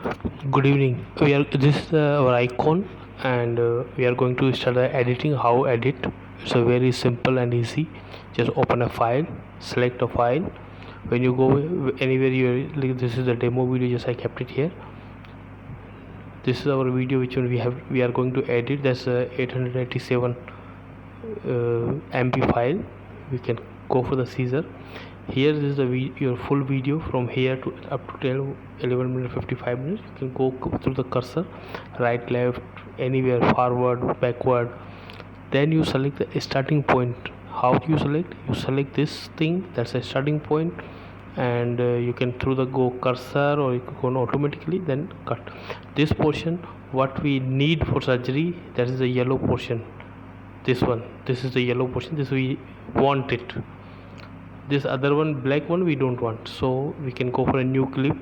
Good evening. This is our icon, and we are going to start editing. How edit? It's a very simple and easy. Just open a file, select a file. When you go anywhere, you like, this is the demo video. Just I kept it here. This is our video which one we are going to edit. That's a 887 MB file. We can go for the Caesar. Here is your full video from here to up to 11 minutes 55 minutes. You can go through the cursor, right, left, anywhere, forward, backward. Then you select the starting point. How do you select? You select this thing, that's a starting point, and you can through the go cursor, or you can go automatically, then cut this portion. What we need for surgery, that is the yellow portion. This is the yellow portion. This we want it. This other one, black one, we don't want, so we can go for a new clip.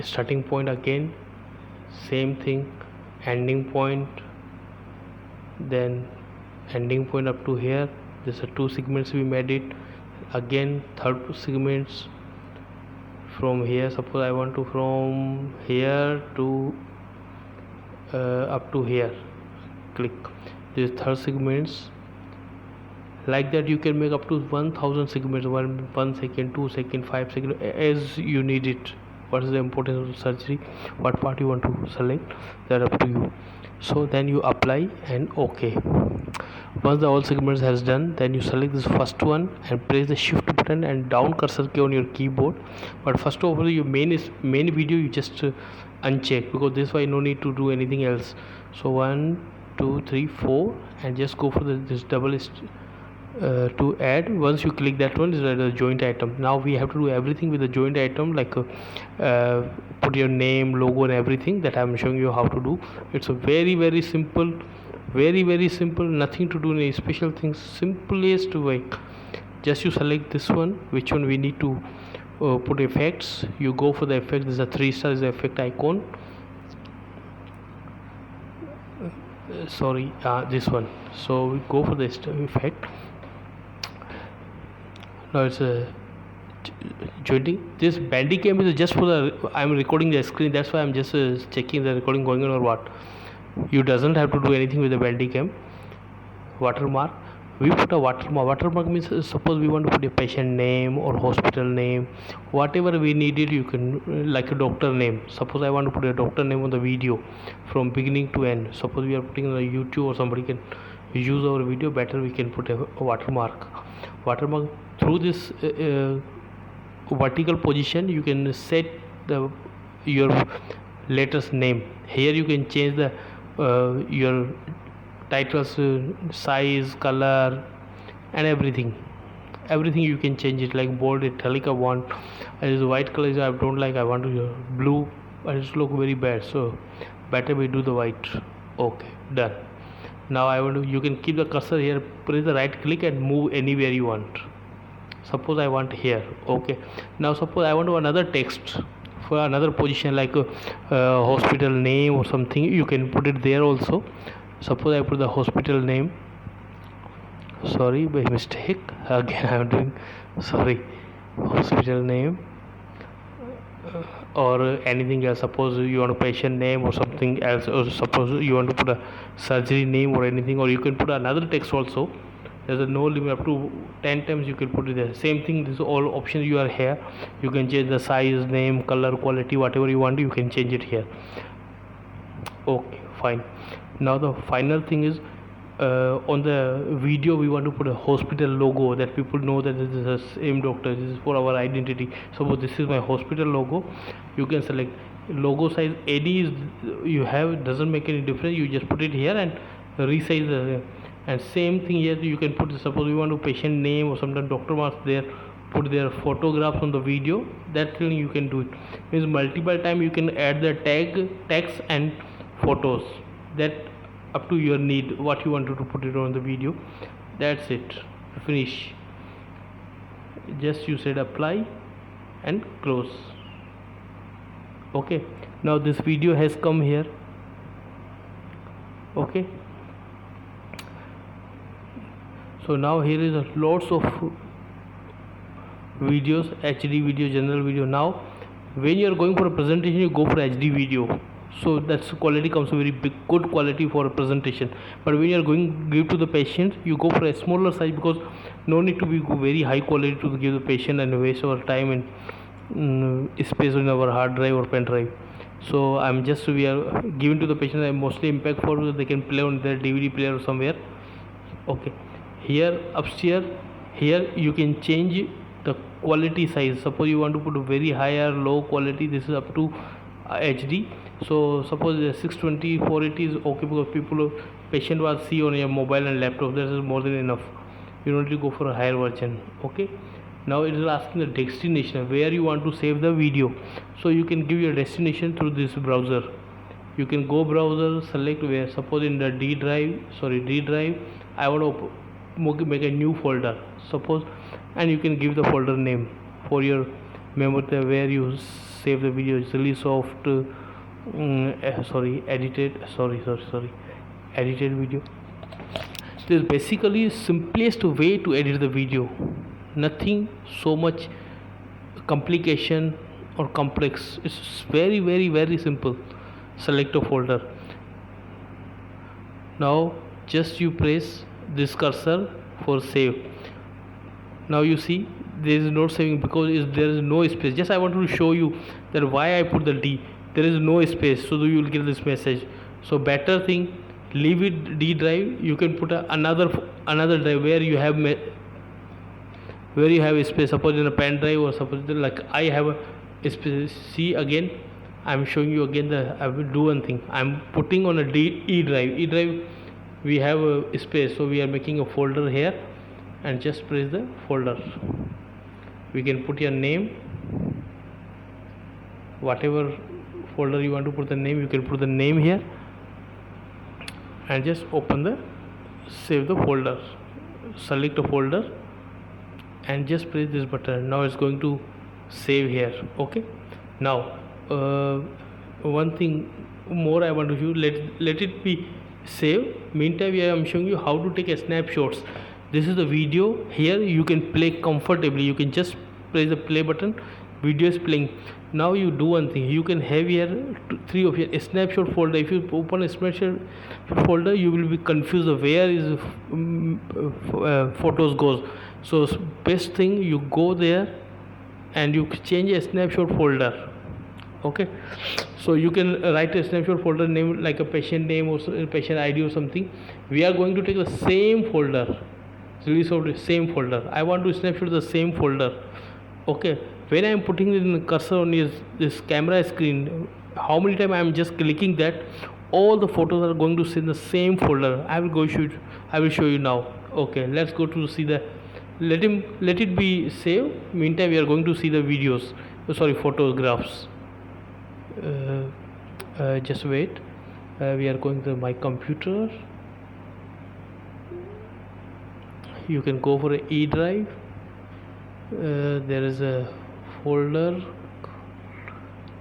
Starting point again, same thing, ending point, then ending point up to here. These are two segments we made it. Again third segments from here. Suppose I want to from here to up to here, click these third segments. Like that you can make up to 1000 segments, 1 second, 2 second, 5 second, as you need it. What is the importance of the surgery, what part you want to select, that up to you. So then you apply and OK. Once the all segments has done, then you select this first one and press the shift button and down cursor key on your keyboard. But first of all, your main video you just uncheck, because this way no need to do anything else. So 1 2 3 4 and just go for this double to add. Once you click that one, is the joint item. Now we have to do everything with the joint item, like put your name, logo and everything that I'm showing you how to do. It's a very simple, very simple, nothing to do any special things, simplest way. Just you select this one, which one we need to put effects. You go for the effect. This is a 3 star, is the effect icon. Sorry, this one. So we go for the effect. Now it's a jointing. This Bandicam is just for the, I'm recording the screen, that's why I'm just checking the recording going on or what. You doesn't have to do anything with the Bandicam. Watermark, we put a watermark means suppose we want to put a patient name or hospital name, whatever we needed. You can, like a doctor name. Suppose I want to put a doctor name on the video from beginning to end. Suppose we are putting on YouTube, or somebody can use our video, better we can put a watermark. Through this vertical position you can set your latest name. Here you can change the your titles, size, color and everything you can change it, like bold, italic I want. As white color I don't like, I want to blue, but it's look very bad, so better we do the white. Okay, done. Now I want to, you can keep the cursor here, press the right click and move anywhere you want. Suppose I want here. Okay, now suppose I want to another text for another position, like hospital name or something. You can put it there also. Suppose I put the hospital name, sorry, by mistake again I am doing, sorry, hospital name or anything else. Suppose you want a patient name or something else, or suppose you want to put a surgery name or anything, or you can put another text also. There's no limit, up to 10 times you can put it there. Same thing, this is all options you are here. You can change the size, name, color, quality, whatever you want, you can change it here. Okay, fine. Now the final thing is, on the video we want to put a hospital logo, that people know that this is the same doctor, this is for our identity. Suppose this is my hospital logo. You can select logo size, any you have, doesn't make any difference. You just put it here and resize the, and same thing here you can put. Suppose we want to patient name or sometimes doctor marks there, put their photographs on the video. That thing you can do it. Means multiple time you can add the tag, text and photos. That up to your need, what you want to put it on the video. That's it, finish. Just you said apply and close. Okay, now this video has come here. Okay, so now here is lots of videos, HD video, general video. Now When you are going for a presentation, you go for HD video, so that's quality comes very big, good quality for a presentation. But when you are going give to the patient, you go for a smaller size, because no need to be very high quality to give the patient and waste our time and space in our hard drive or pen drive. So I'm just we are giving to the patient a mostly impact for they can play on their DVD player or somewhere. Okay, here upstairs, here you can change the quality size. Suppose you want to put a very high or low quality, this is up to HD. So suppose 620 480 is okay, because people patient was see on your mobile and laptop, that is more than enough. You don't need to go for a higher version. Okay, now it is asking the destination where you want to save the video. So you can give your destination through this browser. You can go browser, select where, suppose in the D drive I want to make a new folder, suppose, and you can give the folder name for your memory where you save the video. It's really soft edited video. This is basically simplest way to edit the video, nothing so much complication or complex. It's very simple. Select a folder. Now just you press this cursor for save. Now you see there is no saving because there is no space. Just I want to show you that why I put the D. There is no space, so you will get this message. So better thing, leave it D drive. You can put another drive where you have a space. Suppose in a pen drive, or suppose like I have a space. See again, I am showing you again I will do one thing. I am putting on a E drive. We have a space, so we are making a folder here, and just press the folder. We can put your name, whatever folder you want to put the name, you can put the name here, and just open the save the folder. Select a folder and just press this button. Now it's going to save here. Okay, now one thing more I want to show. Let it be save. Meantime I am showing you how to take a snapshots. This is the video. Here you can play comfortably. You can just press the play button, video is playing. Now you do one thing, you can have here three of your snapshot folder. If you open a snapshot folder, you will be confused of where is photos goes. So best thing, you go there and you change a snapshot folder. Okay, so you can write a snapshot folder name like a patient name or patient ID or something. We are going to take the same folder, release of the same folder. I want to snapshot the same folder. Okay, when I am putting in cursor on this camera screen, how many times I am just clicking that, all the photos are going to sit in the same folder. I will show you now. Okay, let's go to see the let it be saved. Meantime we are going to see the videos, photographs. Just wait. We are going to my computer. You can go for a E drive. There is a folder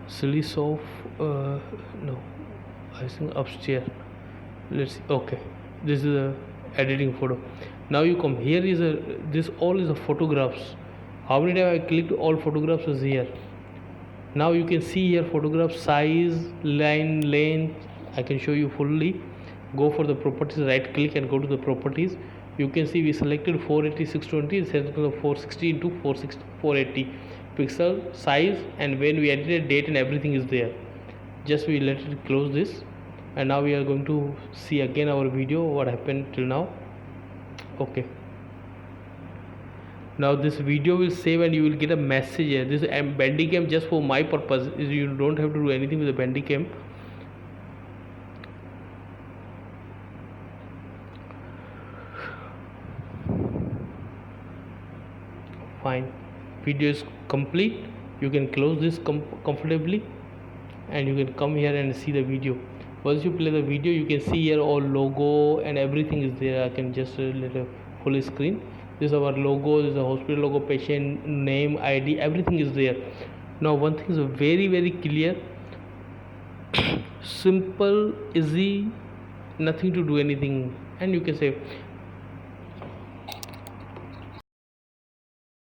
series of no, I think upstairs. Let's see. Okay, this is a editing photo. Now you come here is this all is a photographs. How many times I clicked all photographs is here. Now you can see here photograph size, line, length. I can show you fully. Go for the properties, right click and go to the properties. You can see we selected 480 620, set to 460 into 480 pixel size, and when we edited date and everything is there. Just we let it close this, and now we are going to see again our video what happened till now. Okay, now this video will save and you will get a message here. This Bandicam just for my purpose, is you don't have to do anything with the Bandicam. Fine, video is complete. You can close this comfortably, and you can come here and see the video. Once you play the video, you can see here all logo and everything is there. I can just let a full screen. This is our logo, this is a hospital logo, patient name, ID, everything is there. Now one thing is very clear, simple, easy, nothing to do anything, and you can say